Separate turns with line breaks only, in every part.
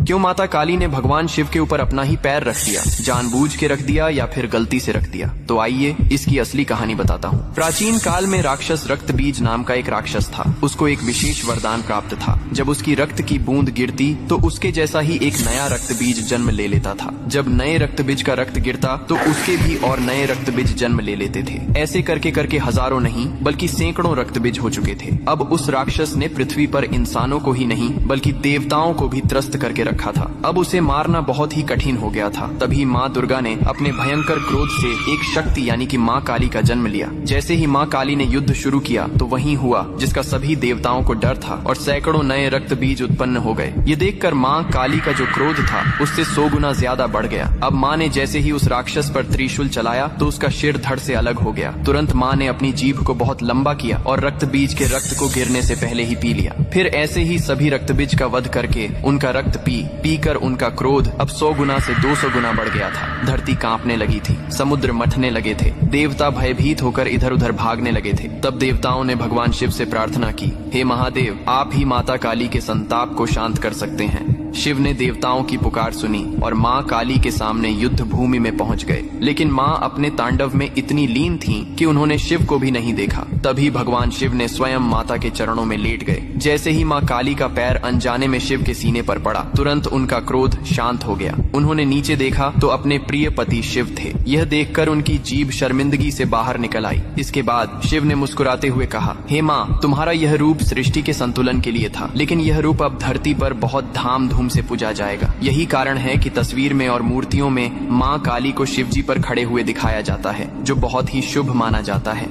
क्यों माता काली ने भगवान शिव के ऊपर अपना ही पैर रख दिया? जानबूझ के रख दिया या फिर गलती से रख दिया? तो आइए इसकी असली कहानी बताता हूँ। प्राचीन काल में राक्षस रक्त बीज नाम का एक राक्षस था। उसको एक विशेष वरदान प्राप्त था। जब उसकी रक्त की बूंद गिरती तो उसके जैसा ही एक नया रक्त बीज जन्म ले लेता था। जब नए रक्त बीज का रक्त गिरता तो उसके भी और नए रक्त बीज जन्म ले लेते थे। ऐसे करके करके हजारों नहीं बल्कि सैकड़ों रक्त बीज हो चुके थे। अब उस राक्षस ने पृथ्वी पर इंसानों को ही नहीं बल्कि देवताओं को भी त्रस्त करके रखा था। अब उसे मारना बहुत ही कठिन हो गया था। तभी माँ दुर्गा ने अपने भयंकर क्रोध से एक शक्ति यानी कि माँ काली का जन्म लिया। जैसे ही माँ काली ने युद्ध शुरू किया तो वही हुआ जिसका सभी देवताओं को डर था और सैकड़ों नए रक्त बीज उत्पन्न हो गए। ये देखकर माँ काली का जो क्रोध था उससे 100 गुना ज्यादा बढ़ गया। अब माँ ने जैसे ही उस राक्षस पर त्रिशूल चलाया तो उसका सिर धड़ से अलग हो गया। तुरंत माँ ने अपनी जीभ को बहुत लंबा किया और रक्त बीज के रक्त को गिरने से पहले ही पी लिया। फिर ऐसे ही सभी रक्त बीज का वध करके उनका रक्त पी कर उनका क्रोध अब 100 गुना से 200 गुना बढ़ गया था। धरती कांपने लगी थी, समुद्र मथने लगे थे, देवता भयभीत होकर इधर उधर भागने लगे थे। तब देवताओं ने भगवान शिव से प्रार्थना की, हे महादेव, आप ही माता काली के संताप को शांत कर सकते हैं। शिव ने देवताओं की पुकार सुनी और माँ काली के सामने युद्ध भूमि में पहुंच गए। लेकिन माँ अपने तांडव में इतनी लीन थीं कि उन्होंने शिव को भी नहीं देखा। तभी भगवान शिव ने स्वयं माता के चरणों में लेट गए। जैसे ही माँ काली का पैर अनजाने में शिव के सीने पर पड़ा, तुरंत उनका क्रोध शांत हो गया। उन्होंने नीचे देखा तो अपने प्रिय पति शिव थे। यह देखकर उनकी जीभ शर्मिंदगी से बाहर निकल आई। इसके बाद शिव ने मुस्कुराते हुए कहा, हे माँ, तुम्हारा यह रूप सृष्टि के संतुलन के लिए था, लेकिन यह रूप अब धरती पर बहुत धाम से पूजा जाएगा। यही कारण है कि तस्वीर में और मूर्तियों में माँ काली को शिवजी पर खड़े हुए दिखाया जाता है, जो बहुत ही शुभ माना जाता है।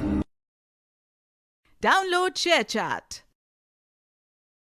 Download share chat.